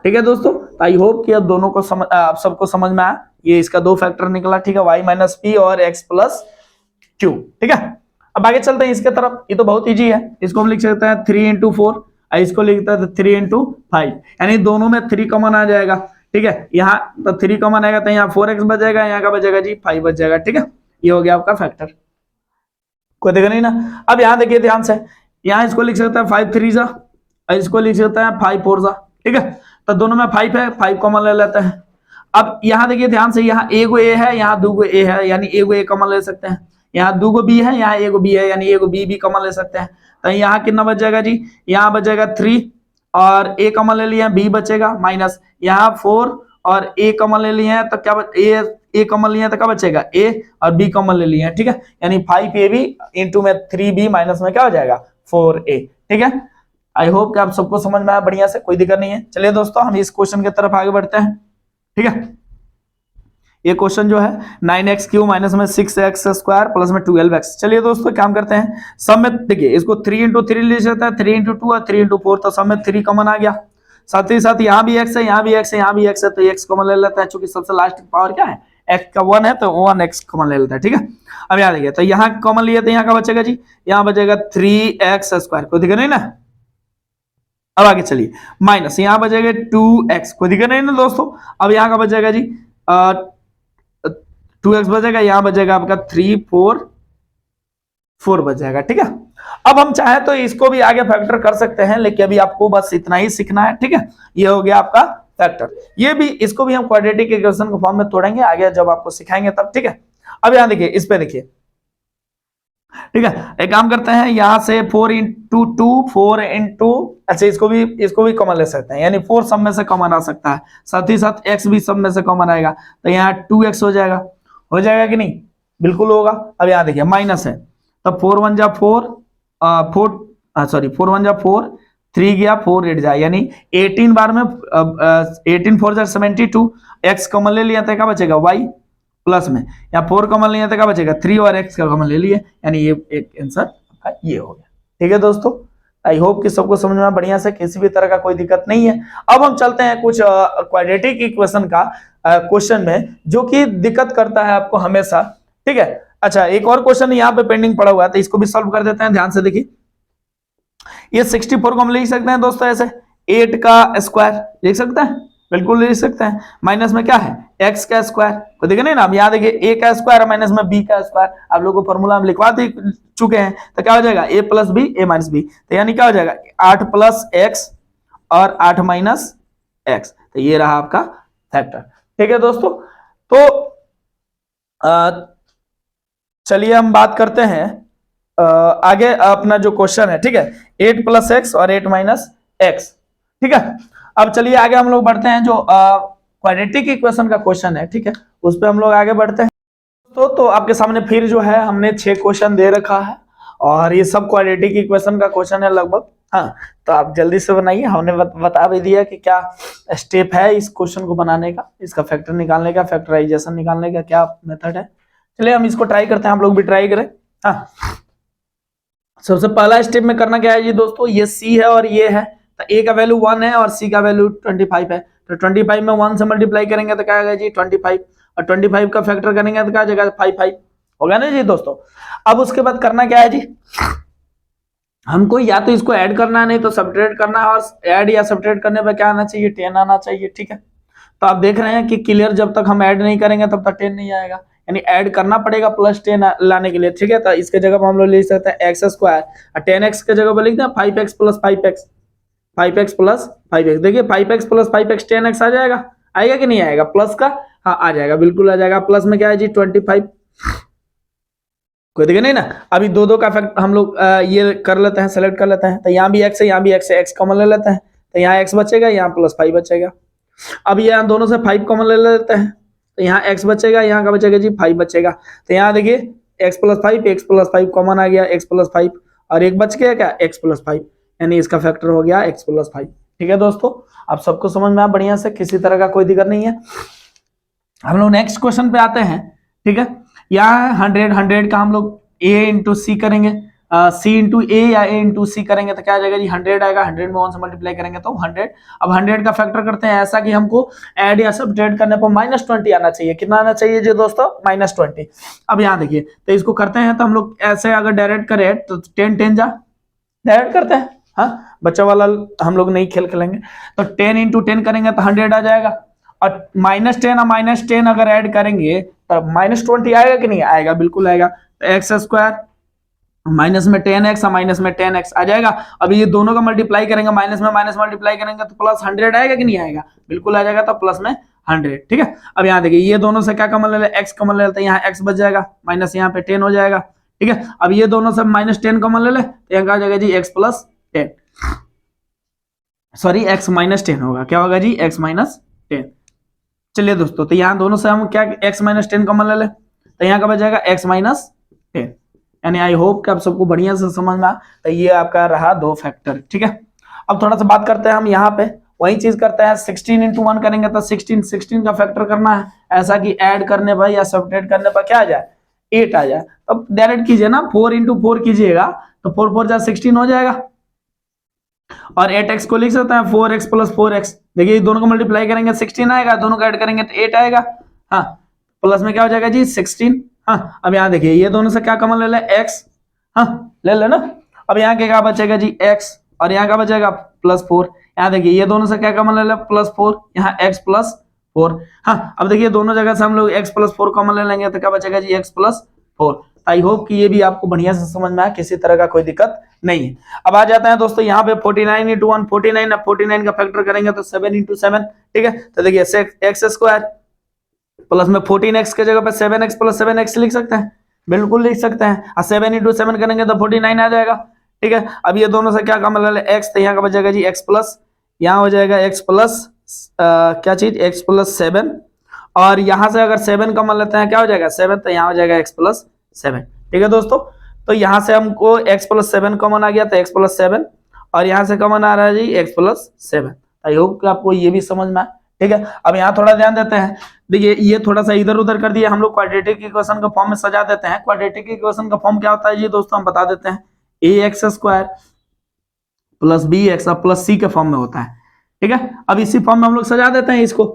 ठीक है दोस्तों। आई होप कि अब दोनों को आप सबको समझ में आया, ये इसका दो फैक्टर निकला, ठीक है, y माइनस पी और x प्लस q, ठीक है। अब आगे चलते हैं इसके तरफ, ये तो बहुत इजी है, इसको हम लिख सकते हैं 3 इंटू 4, इसको लिखता है 3 इंटू 5, यानी दोनों में 3 कॉमन आ जाएगा, ठीक है। यहाँ तो 3 कॉमन आएगा तो यहाँ 4x बचेगा, यहाँ का बचेगा जी 5 बच जाएगा, ठीक है। ये हो गया आपका फैक्टर, कोई देखा नहीं ना। अब यहाँ देखिए ध्यान से, यहाँ इसको लिख सकता है 5 3 जा, इसको लिख सकता है 5 4 जा, ठीक है। तो दोनों में 5 है, 5 कॉमन ले लेते हैं। अब यहाँ देखिए ध्यान से, यहाँ ए गो ए है, यहाँ दो गो ए है, यानी ए गो ए कॉमन ले सकते हैं, यहाँ दो गो बी है, यहाँ ए गो बी है, यानी ए गो बी भी कॉमन ले सकते हैं। तो यहाँ कितना बच जाएगा जी, यहाँ बच जाएगा 3 और ए कॉमन ले लिया, बी बचेगा माइनस, यहाँ 4 और ए कॉमन ले लिए हैं, तो क्या ए कॉमन लिए तो क्या बचेगा, ए और बी कॉमन ले लिए हैं, ठीक है। यानी 5ab इंटू में 3b माइनस में क्या हो जाएगा 4a, ठीक है। आई होप कि आप सबको समझ में आया बढ़िया से, कोई दिक्कत नहीं है। चलिए दोस्तों हम इस क्वेश्चन की तरफ आगे बढ़ते हैं, ठीक है। ये क्वेश्चन जो है 9x क्यू माइनस में 6x स्क्वायर प्लस में 12x। चलिए दोस्तों काम करते हैं, सब में देखिए इसको 3 इंटू 3 ले सकता है, 3 इंटू 2 और 3 इंटू 4, तो सब में 3 कॉमन आ गया। साथ ही साथ यहाँ भी x है यहाँ भी x है यहाँ भी x है, तो x कॉमन ले लेता है, चूंकि सबसे लास्ट पावर क्या है x का 1 है, तो 1x कॉमन ले लेता है, ठीक है। अब यहाँ देखिए, तो यहाँ कॉमन लिया तो यहाँ का बचेगा जी, यहाँ बचेगा 3x स्क्वायर, कोई दिक्कत नहीं ना। अब आगे चलिए, माइनस यहाँ बचेगा 2x, कोई दिक्कत नहीं ना दोस्तों। अब यहाँ का बचेगा जी 2x बचेगा, यहाँ बचेगा आपका 3 4 4 बच जाएगा, ठीक है। अब हम चाहे तो इसको भी आगे फैक्टर कर सकते हैं, लेकिन अभी आपको बस इतना ही सीखना है, ठीक है। ये हो गया आपका फैक्टर, ये भी इसको भी हम क्वाड्रेटिक इक्वेशन के फॉर्म में तोड़ेंगे आगे जब आपको सिखाएंगे तब, ठीक है। अब यहाँ देखिए, इस पे देखिए, ठीक है, एक काम करते हैं, यहां से 4 इंटू 2 4 इंटू, अच्छा इसको भी कॉमन ले सकते हैं, यानी 4 सब में से कॉमन आ सकता है, साथ ही साथ x भी सब में से कॉमन आएगा, तो यहाँ 2x हो जाएगा कि नहीं, बिल्कुल होगा। अब यहाँ देखिए माइनस है, तब 4 1 जा 4 4 1 जा 4 3 गया 4 8 जा, यानी 18 बार में 18 4 जा 72, x कॉमन ले लिया तो क्या बचेगा y प्लस में, या 4 कॉमन लिया तो क्या बचेगा 3 और x का कॉमन ले लिए, यानी ये एक आंसर आपका ये हो गया, ठीक है दोस्तों। आई होप कि सबको समझ में बढ़िया से, किसी भी तरह का कोई दिक्कत नहीं है। अब हम चलते हैं कुछ क्वाड्रेटिक इक्वेशन का क्वेश्चन में, जो कि दिक्कत करता है आपको हमेशा, ठीक है। अच्छा एक और क्वेश्चन यहाँ पे पेंडिंग पड़ा हुआ है, तो इसको भी सॉल्व कर देते हैं, ध्यान से देखिए। ये 64 को हम लिख सकते हैं दोस्तों ऐसे, 8 का स्क्वायर लिख सकते हैं, बिल्कुल लिख सकते हैं, माइनस में क्या है x का स्क्वायर, तो देखे नहीं ना। अब यहाँ देखिए a का स्क्वायर माइनस में b का स्क्वायर, आप लोगों को फॉर्मूला हम लिखवा दे चुके हैं, तो क्या हो जाएगा a plus b a minus b, तो यानी क्या हो जाएगा 8 प्लस x और 8 माइनस x, तो ये रहा आपका फैक्टर, ठीक है दोस्तों। तो चलिए हम बात करते हैं आगे अपना जो क्वेश्चन है, ठीक है, 8 प्लस एक्स और 8 माइनस एक्स, ठीक है। अब चलिए आगे हम लोग बढ़ते हैं, जो क्वाड्रेटिक इक्वेशन का क्वेश्चन है, ठीक है, उस पर हम लोग आगे बढ़ते हैं। तो आपके सामने फिर जो है हमने 6 क्वेश्चन दे रखा है, और ये सब क्वाड्रेटिक इक्वेशन का क्वेश्चन है लगभग, हाँ। तो आप जल्दी से बनाइए, हमने बता भी दिया कि क्या स्टेप है इस क्वेश्चन को बनाने का, इसका फैक्टर निकालने का, फैक्टराइजेशन निकालने का क्या मेथड है। चलिए हम इसको ट्राई करते हैं, आप लोग भी ट्राई करें, हाँ। सबसे पहला स्टेप में करना क्या है जी दोस्तों, ये c है और ये है, तो a का वैल्यू 1 है और c का वैल्यू 25 है, तो 25 में 1 से मल्टीप्लाई करेंगे तो क्या आएगा जी 25, और 25 का फैक्टर करेंगे तो क्या आ जाएगा 5 हो गया ना जी दोस्तों। अब उसके बाद करना क्या है जी, हमको या तो इसको ऐड करना है, नहीं तो सब्ट्रैक्ट करना है, और ऐड या सब्ट्रैक्ट करने पर क्या आना चाहिए 10 आना चाहिए, ठीक है। तो आप देख रहे हैं कि क्लियर, जब तक हम ऐड नहीं करेंगे तब तक 10 नहीं आएगा, यानी ऐड करना पड़ेगा प्लस 10 लाने के लिए, ठीक है। तो इसके जगह पर हम लोग लिख सकते हैं एक्स स्क्वायर, और 10x के जगह पर लिखते हैं 5x plus 5x, 5x plus 5x। देखिए 5x प्लस 5x 10x आ जाएगा, आएगा कि नहीं आएगा प्लस का? हाँ आ जाएगा, बिल्कुल आ जाएगा। प्लस में क्या है जी 25, कोई दिक्कत नहीं ना। अभी दो दो का फैक्ट हम लोग ये कर लेते हैं, सेलेक्ट कर लेते हैं। तो यहाँ भी x है, यहाँ भी x है, x कॉमन ले लेते हैं, तो यहाँ x बचेगा, यहाँ प्लस 5 बचेगा। अब यहाँ दोनों से 5 कॉमन ले लेते हैं, तो यहाँ x बचेगा, यहाँ का बचेगा जी 5 बचेगा। तो यहाँ देखिए x plus 5, x plus 5 common आ गया, x प्लस 5, और एक बच गया क्या x प्लस 5, यानी इसका फैक्टर हो गया x प्लस 5। ठीक है दोस्तों, आप सबको समझ में आ बढ़िया से, किसी तरह का कोई दिक्कत नहीं है। हम लोग नेक्स्ट क्वेश्चन पे आते हैं, ठीक है। यहाँ 100 का हम लोग a इंटू सी करेंगे, c इंटू ए या a इंटू सी करेंगे तो क्या आ जाएगा जी 100 आएगा। 100 में 1 से मल्टीप्लाई करेंगे तो 100। अब 100 का फैक्टर करते हैं ऐसा कि हमको ऐड या सब्ट्रैक्ट करने पर -20 आना चाहिए। कितना आना चाहिए जी दोस्तों? -20। अब यहाँ देखिए, तो इसको करते हैं तो हम लोग ऐसे अगर डायरेक्ट करें तो 10 10 जा डायरेक्ट करते हैं, हाँ बच्चा वाला हम लोग नहीं खेलेंगे। तो 10 इंटू 10 करेंगे तो 100 आ जाएगा, और -10 और -10 अगर ऐड करेंगे तो -20 आएगा कि नहीं आएगा? बिल्कुल आएगा। तो एक्स स्क्वायर माइनस में 10x और माइनस में 10x आ जाएगा। अभी ये दोनों का मल्टीप्लाई करेंगे, माइनस में माइनस मल्टीप्लाई करेंगे तो प्लस 100 आएगा कि नहीं आएगा? बिल्कुल आ जाएगा, तो प्लस में 100। ठीक है, अब यहाँ देखिए ये दोनों से क्या कॉमन ले ले? x कॉमन ले लेते हैं, यहाँ x बच जाएगा, माइनस यहाँ पे 10 हो जाएगा। ठीक है, अब ये दोनों से -10 कॉमन ले ले तो यहाँ क्या हो जाएगा जी x plus 10, sorry x minus 10 होगा। क्या होगा जी? x minus 10। चलिए दोस्तों, तो यहाँ दोनों से हम क्या x माइनस 10 कॉमन ले ले तो यहाँ का बच जाएगा x माइनस 10। यानी आई होप कि आप सबको बढ़िया से समझ में आ। तो ये आपका रहा दो फैक्टर। ठीक है, अब थोड़ा सा बात करते हैं हम यहाँ पे, वही चीज करते हैं। 16 इंटू 1 करेंगे तो 16 का फैक्टर करना है, ऐसा कि ऐड करने पर या सब्ट्रैक्ट करने पर क्या आ जाए? 8 आ जाए। अब डायरेक्ट कीजिए ना, 4 इंटू 4 कीजिएगा तो 4 4 जा 16 हो जाएगा, और 8x को लिख सकते हैं 4x प्लस 4x। देखिए दोनों को मल्टीप्लाई करेंगे 16 आएगा, दोनों को ऐड करेंगे तो 8 आएगा। हाँ, प्लस में क्या हो जाएगा जी 16। हाँ, अब यहाँ देखिए ये दोनों से क्या कॉमन ले ले? x। हाँ ले लेना। अब यहाँ के क्या बचेगा जी x, और यहाँ का बचेगा प्लस 4। यहाँ देखिए ये दोनों से क्या कॉमन ले ले? प्लस 4, यहाँ x प्लस 4। हाँ, अब देखिए दोनों जगह से हम लोग x प्लस 4 कॉमन ले लेंगे तो क्या बचेगा जी x प्लस 4। आई होप कि ये भी आपको बढ़िया से समझ में आया, किसी तरह का कोई दिक्कत नहीं है। अब आ जाता है दोस्तों यहाँ पे 49 इंटू 1, 49 का फैक्टर करेंगे तो 7 इंटू 7। ठीक है, तो देखिए एक्स स्क्वायर प्लस में 14x के जगह पे 7x प्लस 7x लिख सकते हैं, बिल्कुल लिख सकते हैं। और 7 इंटू 7 करेंगे तो 49 आ जाएगा। ठीक है, अब ये दोनों से क्या कॉमन ले ले? x, तो यहाँ का बचेगा जी x प्लस, यहाँ हो जाएगा x प्लस क्या चीज? x प्लस 7, और यहाँ से अगर 7 कॉमन लेते हैं क्या हो जाएगा? 7, तो यहाँ हो जाएगा x प्लस 7। ठीक है दोस्तों, तो यहाँ से हमको x प्लस 7 कॉमन आ गया तो x प्लस 7, और यहाँ से कॉमन आ रहा है जी x प्लस 7। आई होप कि आपको ये भी समझ में आए। ठीक है, अब यहाँ थोड़ा ध्यान देते हैं। देखिए ये थोड़ा सा इधर उधर कर दिया हम लोग, क्वाड्रेटिक इक्वेशन का फॉर्म में सजा देते हैं। क्वाड्रेटिक इक्वेशन का फॉर्म क्या होता है जी दोस्तों? हम बता देते हैं, ax square plus bx plus c के फॉर्म में होता है। ठीक है, अब इसी फॉर्म में हम लोग सजा देते हैं इसको।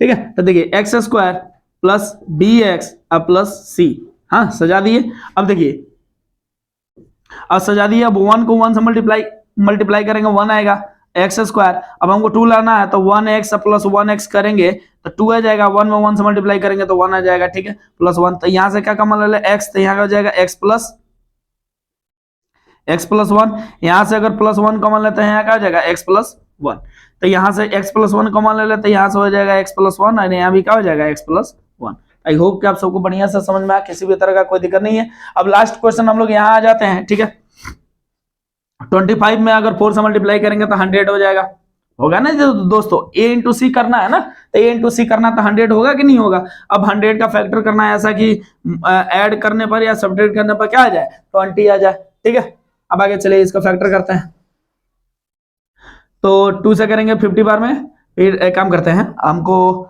ठीक है, तो देखिए x square plus bx plus c, हाँ सजा दिए। अब देखिए अब सजा दिए, अब 1 को 1 से मल्टीप्लाई करेंगे 1 आएगा, एक्स स्क्वायर। अब हमको 2 लाना है तो 1x प्लस 1x करेंगे तो 2 आ जाएगा, 1 में 1 से मल्टीप्लाई करेंगे तो 1 आ जाएगा। ठीक है, प्लस 1, तो यहाँ से क्या कॉमन ले ले? x, तो यहाँ का हो जाएगा x प्लस 1। यहाँ से अगर प्लस 1 कॉमन लेते हैं यहाँ क्या हो जाएगा? x plus 1। तो यहाँ से x प्लस 1 कॉमन ले लेते हैं, यहाँ से हो जाएगा x प्लस 1, और यहाँ भी क्या हो जाएगा? x plus 1। आई होप कि आप सबको बढ़िया से समझ में आया, किसी भी तरह का कोई दिक्कत नहीं है। अब लास्ट क्वेश्चन हम लोग यहाँ आ जाते हैं। ठीक है, 25 में अगर 4 से मल्टीप्लाई करेंगे तो 100 हो जाएगा, होगा ना दोस्तों? a इंटू सी करना है ना, तो a इंटू सी करना तो 100 होगा कि नहीं होगा? अब 100 का फैक्टर करना है ऐसा कि ऐड करने पर या सब्ट्रैक्ट करने पर क्या आ जाए? 20 आ जाए। ठीक है, अब आगे चलिए इसका फैक्टर करते हैं। तो 2 से करेंगे 50 बार में, फिर एक काम करते हैं, हमको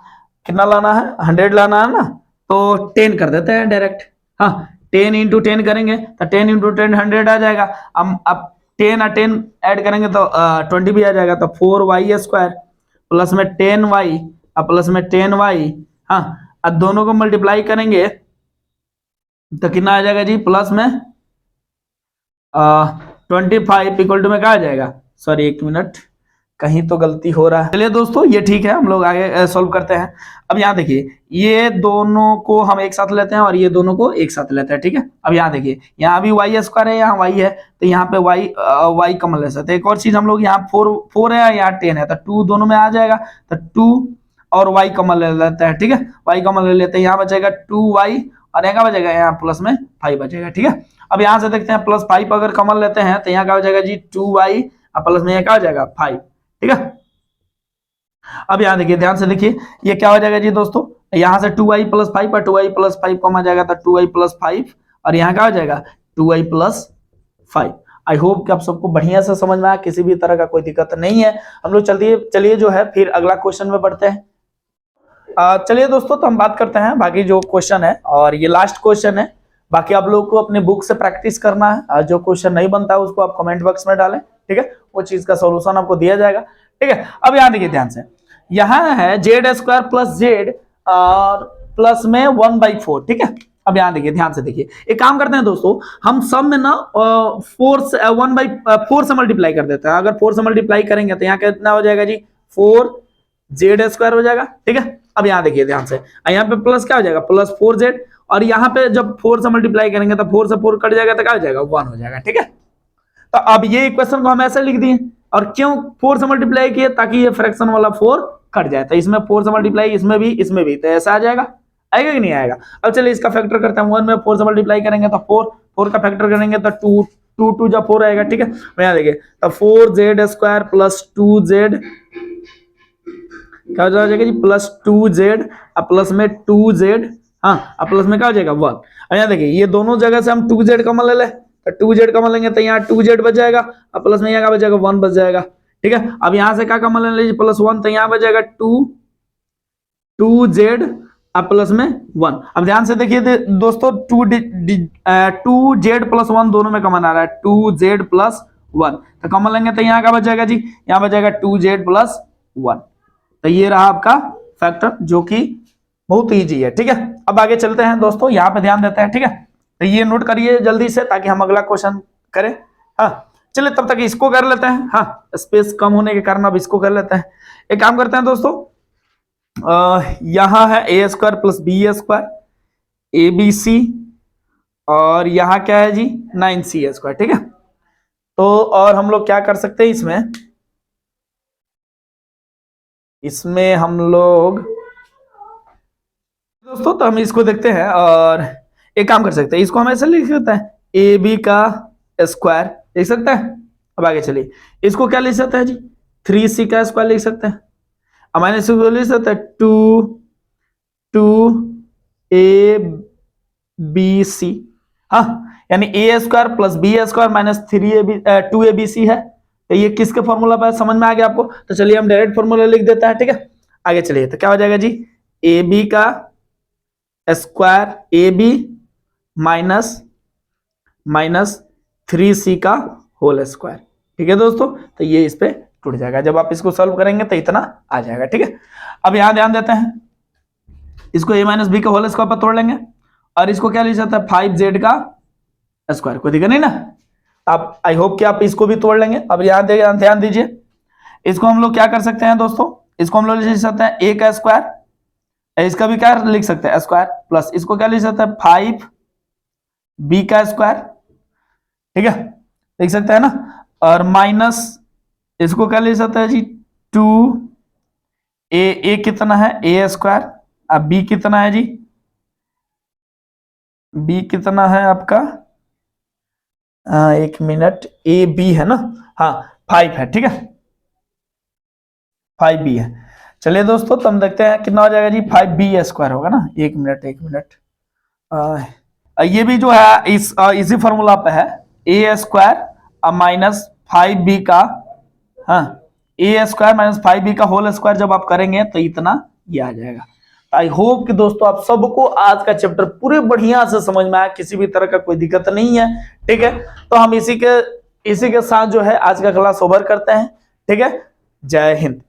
कितना लाना है? 100 लाना है ना, तो 10 कर देते हैं डायरेक्ट। हाँ, 10 इंटू 10 करेंगे तो 10 इंटू 10 100 आ जाएगा। अब 10 और 10 ऐड करेंगे तो 20 भी आ जाएगा, तो 4y स्क्वायर प्लस में 10y और प्लस में 10y। हाँ, अब दोनों को मल्टीप्लाई करेंगे तो कितना आ जाएगा जी? प्लस में 25 इक्वल टू में क्या आ जाएगा? सॉरी एक मिनट, कहीं तो गलती हो रहा है। चलिए दोस्तों ये ठीक है, हम लोग आगे सॉल्व करते हैं। अब यहाँ देखिए, ये दोनों को हम एक साथ लेते हैं और ये दोनों को एक साथ लेते हैं, ठीक है। अब यहाँ देखिए, यहाँ भी वाई स्क्वायर है, यहाँ वाई है, तो यहाँ पे वाई कॉमन ले सकते हैं। एक और चीज हम लोग, यहाँ 4 है, यहाँ 10 है, तो 2 दोनों में आ जाएगा, तो 2 और वाई कॉमन ले लेते हैं, ठीक है। वाई कॉमन ले लेते हैं, यहाँ बचेगा 2y और यहाँ का बचेगा, यहाँ प्लस में 5 बचेगा, ठीक है। अब यहाँ से देखते हैं, +5 अगर कॉमन लेते हैं तो यहाँ का हो जाएगा जी 2y और प्लस में यहाँ का हो जाएगा 5, ठीक है। अब यहाँ देखिए, ध्यान से देखिए, ये क्या हो जाएगा जी दोस्तों, यहाँ से 2y + 5 और 2y + 5 कॉमन आ जाएगा, तो 2y + 5 और यहाँ का हो जाएगा 2y + 5। आई होप कि आप सबको बढ़िया से समझ में आया, किसी भी तरह का कोई दिक्कत नहीं है। हम लोग चलिए जो है फिर अगला क्वेश्चन में बढ़ते हैं। चलिए दोस्तों, तो हम बात करते हैं बाकी जो क्वेश्चन है, और ये लास्ट क्वेश्चन है। बाकी आप लोग को अपने बुक से प्रैक्टिस करना है, जो क्वेश्चन नहीं बनता है उसको आप कमेंट बॉक्स में डालें, ठीक है। वो चीज का सॉल्यूशन आपको दिया जाएगा, ठीक है। अब यहाँ देखिए ध्यान से, यहाँ है z² + z और प्लस में 1/4, ठीक है। अब यहाँ देखिए, ध्यान से देखिए, एक काम करते हैं दोस्तों, हम सब में ना 1/4 से मल्टीप्लाई कर देते हैं। अगर 4 से मल्टीप्लाई करेंगे तो यहाँ कितना हो जाएगा जी, 4z² हो जाएगा, ठीक है। अब यहाँ देखिए ध्यान से, यहाँ पे प्लस क्या हो जाएगा, +4z, और यहाँ पे जब 4 से मल्टीप्लाई करेंगे तो 4 से 4 कट जाएगा, तो क्या हो जाएगा, 1 हो जाएगा, ठीक है। तो अब ये इक्वेशन को हम ऐसे लिख दिए, और क्यों 4 से मल्टीप्लाई किए, ताकि ये फ्रैक्शन वाला 4 कट जाए, तो इसमें 4 से मल्टीप्लाई, इसमें भी, तो ऐसा आ जाएगा, आएगा कि नहीं आएगा। अब चलिए इसका फैक्टर करते हैं, 1 में 4 से मल्टीप्लाई करेंगे तो 4 का फैक्टर करेंगे तो 2 जब 4 आएगा, ठीक है। यहाँ देखिए, तो 4z² + 2z क्या हो जाएगा जी, +2z और प्लस में 2z, हाँ, और प्लस में क्या हो जाएगा 1। और यहाँ देखिए, ये दोनों जगह से हम 2z कॉमन ले ले, तो 2z कॉमन लेंगे तो यहाँ 2z बच जाएगा, और प्लस में यहाँ का बच जाएगा 1 बच जाएगा, ठीक है। अब यहाँ से क्या कॉमन ले लीजिए, +1, तो यहाँ बच जाएगा 2z और प्लस में 1। अब ध्यान से देखिए दोस्तों, 2z + 1 दोनों में कॉमन आ रहा है, 2z + 1, तो कॉमन लेंगे तो यहाँ का बच जाएगा जी, यहाँ बच जाएगा 2z + 1। तो ये रहा आपका फैक्टर, जो कि बहुत इजी है, ठीक है। अब आगे चलते हैं दोस्तों, यहाँ पे ध्यान देते हैं, ठीक है। तो ये नोट करिए जल्दी से, ताकि हम अगला क्वेश्चन करें। हाँ, चलिए तब तक इसको कर लेते हैं। हाँ, स्पेस कम होने के कारण अब इसको कर लेते हैं। एक काम करते हैं दोस्तों, यहाँ है a² + b² abc, और यहाँ क्या है जी, 9c², ठीक है। तो और हम लोग क्या कर सकते हैं इसमें हम लोग दोस्तों, तो हम इसको देखते हैं, और एक काम कर सकते हैं, इसको हम ऐसे लिख सकते हैं, ab का स्क्वायर लिख सकते हैं। अब आगे चलिए, इसको क्या लिख सकते हैं जी, 3c का स्क्वायर लिख सकते हैं, अब माइनस लिख सकते हैं 2abc, हाँ, यानी a² + b² - 2abc है। तो ये किसके फॉर्मूला पर समझ में आ गया आपको, तो चलिए हम डायरेक्ट फॉर्मूला लिख देते हैं, ठीक है। आगे चलिए, तो क्या हो जाएगा जी, ab का स्क्वायर ab माइनस 3c का होल स्क्वायर, ठीक है दोस्तों। तो ये इस पे टूट जाएगा, जब आप इसको सॉल्व करेंगे तो इतना आ जाएगा, ठीक है। अब यहाँ ध्यान देते हैं, इसको a - b का होल स्क्वायर पर तोड़ लेंगे, और इसको क्या लिख सकते हैं, 5z का स्क्वायर, कोई दिक्कत नहीं ना। आप आई होप कि आप इसको भी तोड़ लेंगे। अब यहाँ ध्यान दीजिए, इसको हम लोग क्या कर सकते हैं दोस्तों, इसको हम लोग लिख सकते हैं a का स्क्वायर, इसका भी क्या लिख सकते हैं स्क्वायर, प्लस इसको क्या लिख सकते हैं 5b का स्क्वायर, ठीक है, लिख सकते हैं ना, और माइनस इसको क्या लिख सकते हैं जी 2a कितना है a², अब b कितना है जी, b कितना है आपका, एक मिनट, ए बी है ना, हाँ 5 है, ठीक है, 5b है। चलिए दोस्तों, तो हम देखते हैं कितना हो जाएगा जी, 5b² होगा ना, एक मिनट, ये भी जो है इसी फॉर्मूला पे है, a² - 5b का, हाँ, a² - 5b का होल स्क्वायर जब आप करेंगे तो इतना ये आ जाएगा। आई होप कि दोस्तों आप सबको आज का चैप्टर पूरे बढ़िया से समझ में आया, किसी भी तरह का कोई दिक्कत नहीं है, ठीक है। तो हम इसी के साथ जो है आज का क्लास ओवर करते हैं, ठीक है। जय हिंद।